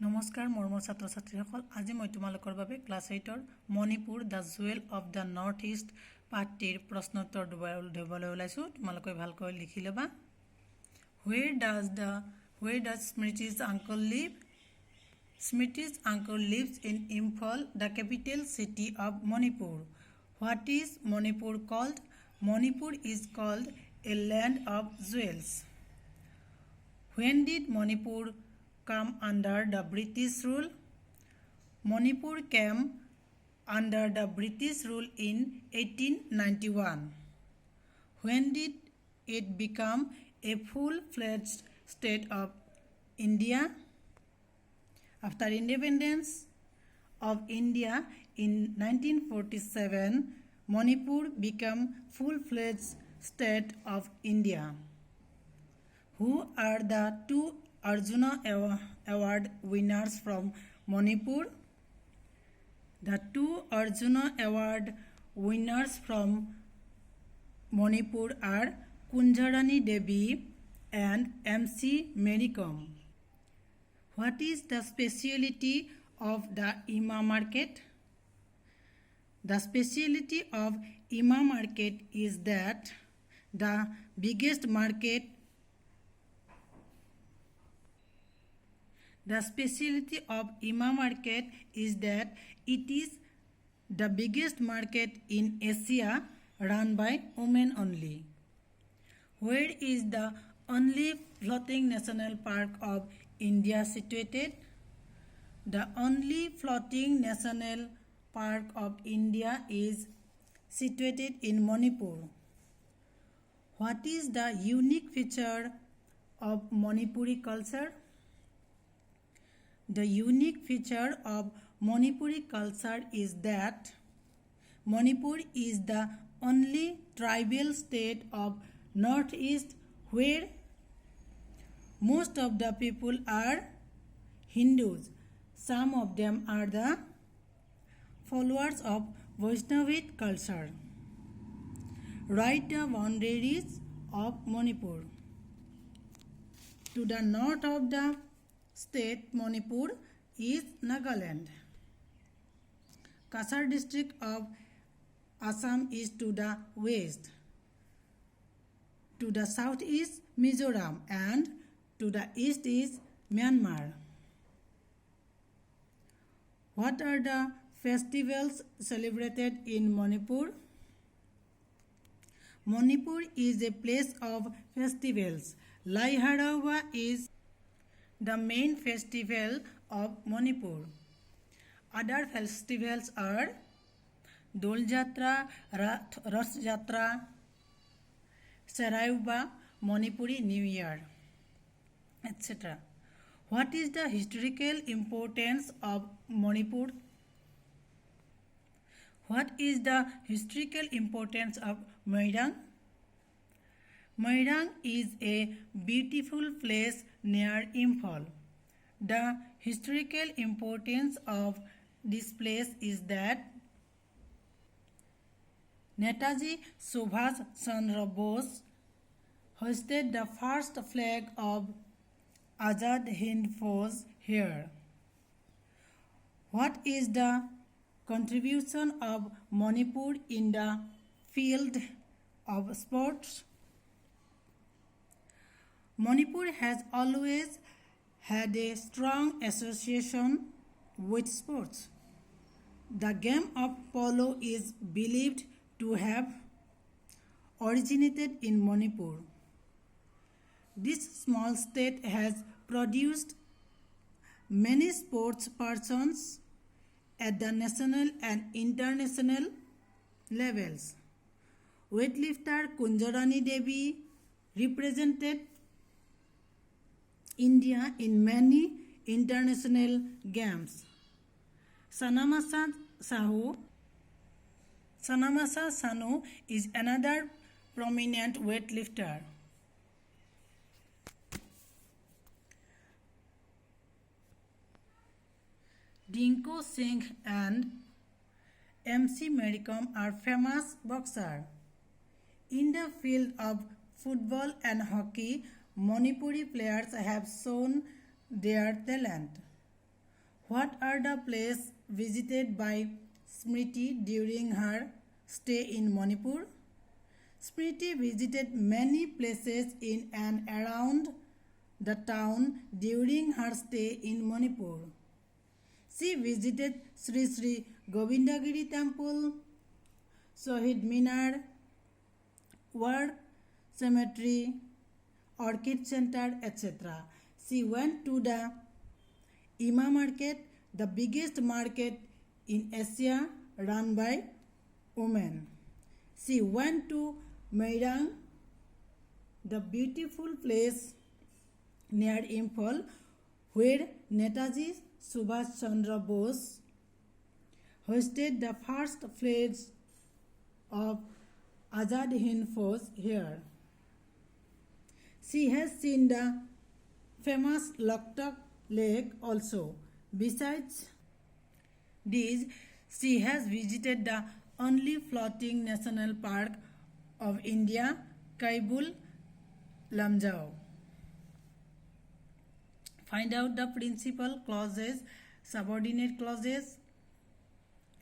নমস্কাৰ মৰমৰ ছাত্ৰ ছাত্ৰীসকল আজি মই তোমালোকৰ বাবে ক্লাছ 8ৰ Manipur the jewel of the north east পাৰ্টিৰ প্ৰশ্নোত্তৰ দিবলৈ ওলাইছোঁ তোমালোকে ভালকৈ লিখি ল'বা Where does Smriti's uncle live? Smriti's uncle lives in Imphal, the capital city of Manipur. What is Manipur called? Manipur is called a land of jewels. When did Manipur come under the British rule? Manipur came under the British rule in 1891. When did it become a full-fledged state of India? After independence of India in 1947, Manipur became full-fledged state of India. Who are the two Arjuna Award winners from Manipur? The two Arjuna Award winners from Manipur are Kunjarani Devi and MC Mary Kom. What is the speciality of the Ima market? The speciality of Ima market is that the biggest market The speciality of Ima market is that it is the biggest market in Asia run by women only. Where is the only floating national park of India situated? The only floating national park of India is situated in Manipur. What is the unique feature of Manipuri culture? The unique feature of Manipuri culture is that Manipur is the only tribal state of Northeast where most of the people are Hindus. Some of them are the followers of Vaishnavite culture. Write the boundaries of Manipur. To the north of the state Manipur is Nagaland. Kasar district of Assam is to the west. To the south is Mizoram and to the east is Myanmar. What are the festivals celebrated in Manipur? Manipur is a place of festivals. Lai Harawa is the main festival of Manipur. Other festivals are Dol Jatra, Ras Jatra, Sarayuba, Manipuri New Year, etc. What is the historical importance of Manipur? What is the historical importance of Moirang? Moirang is a beautiful place near Imphal. The historical importance of this place is that Netaji Subhash Chandra Bose hoisted the first flag of Azad Hind Fauj here. What is the contribution of Manipur in the field of sports? Manipur has always had a strong association with sports. The game of polo is believed to have originated in Manipur. This small state has produced many sports persons at the national and international levels. Weightlifter Kunjarani Devi represented India in many international games. Sanamasa Sanu is another prominent weightlifter. Dinko Singh and MC Mary Kom are famous boxers. In the field of football and hockey, Manipuri players have shown their talent. What are the places visited by Smriti during her stay in Manipur? Smriti visited many places in and around the town during her stay in Manipur. She visited Sri Sri Govindagiri Temple, Shahid Minar, War Cemetery, Orchid Center, etc. She went to the Ima Market, the biggest market in Asia run by women. She went to Meirang, the beautiful place near Imphal, where Netaji Subhash Chandra Bose hosted the first flag of Azad Hind Force here. She has seen the famous Loktak Lake also. Besides this, she has visited the only floating national park of India, Kaibul Lamjao. Find out the principal clauses, subordinate clauses,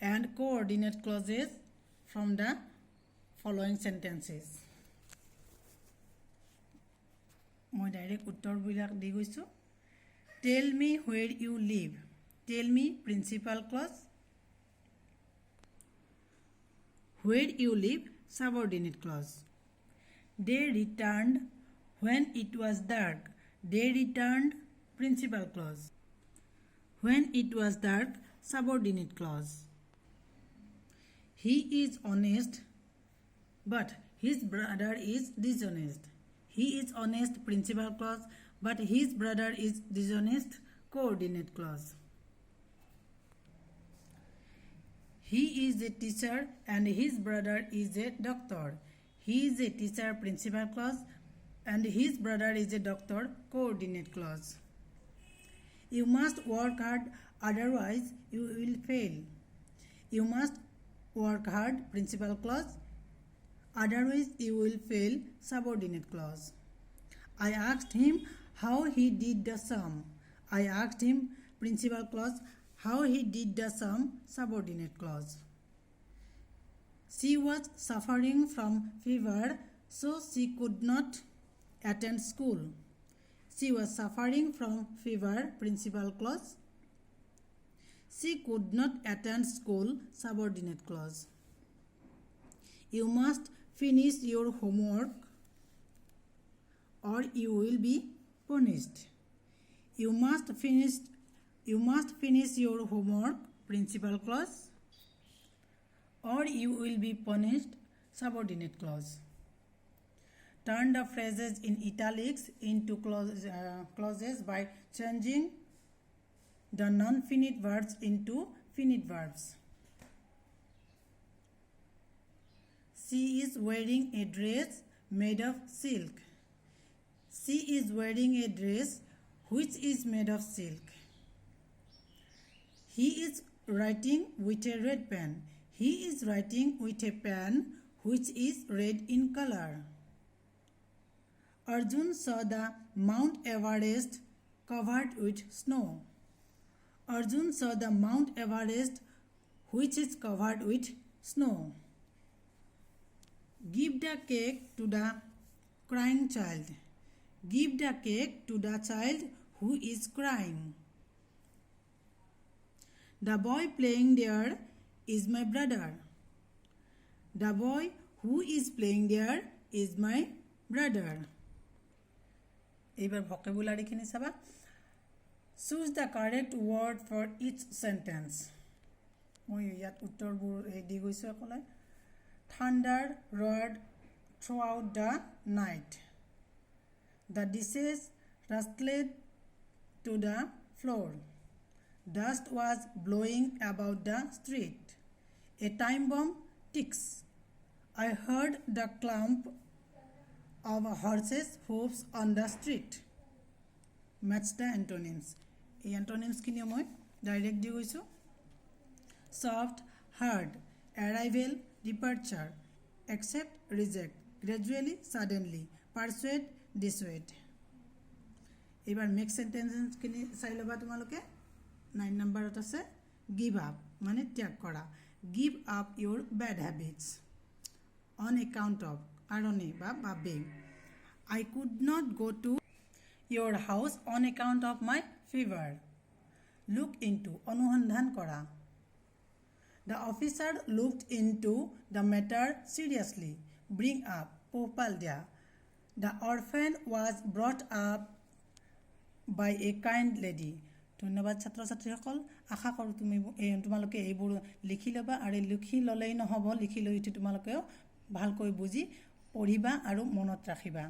and coordinate clauses from the following sentences. মই direct উত্তৰবিলাক দি গৈছোঁ. Tell me where you live. Tell me principal clause. Where you live, subordinate clause. They returned when it was dark. They returned, principal clause. When it was dark, subordinate clause. He is honest, but his brother is dishonest. He is honest, principal clause, but his brother is dishonest, coordinate clause. He is a teacher and his brother is a doctor. He is a teacher, principal clause, and his brother is a doctor, coordinate clause. You must work hard, otherwise you will fail. You must work hard, principal clause, otherwise you will fail, subordinate clause. I asked him how he did the sum. I asked him, principal clause, how he did the sum, subordinate clause. She was suffering from fever, so she could not attend school. She was suffering from fever, principal clause. She could not attend school, subordinate clause. You must finish your homework or you will be punished. You must finish your homework, principal clause, or you will be punished, subordinate clause. Turn the phrases in italics into clauses by changing the non-finite verbs into finite verbs. She is wearing a dress made of silk. She is wearing a dress which is made of silk. He is writing with a red pen. He is writing with a pen which is red in color. Arjun saw the Mount Everest covered with snow. Arjun saw the Mount Everest which is covered with snow. Give the cake to the crying child. Give the cake to the child who is crying. The boy playing there is my brother. The boy who is playing there is my brother. এবার vocabulary খিনি চাবা. Choose the correct word for each sentence. মই ইয়াত উত্তৰবোৰ দি গৈছো অকলে. Thunder roared throughout the night. The dishes rustled to the floor. Dust was blowing about the street. A time bomb ticks. I heard the clamp of horses' hooves on the street. Match the antonyms. এই antonyms খিনি মই direct দি গৈছো. Soft, hard, arrival, departure, accept, reject, gradually, suddenly, persuade, dissuade. এবাৰ make sentence খিনি চাই লবা তোমালোকে. 9 নম্বৰত আছে give up মানে ত্যাগ কৰা give up your bad habits on account of কাৰণে বা বাবে I could not go to your house on account of my fever look into অনুসন্ধান কৰা The officer looked into the matter seriously bring up পোহপাল দিয়া The orphan was brought up by a kind lady ধন্যবাদ ছাত্ৰ ছাত্ৰীসকল আশা কৰোঁ তোমালোকে এইবোৰ লিখি ল'বা আৰু লিখি ল'লেই নহ'ব লিখি লৈ তোমালোকেও ভালকৈ বুজি পঢ়িবা আৰু মনত ৰাখিবা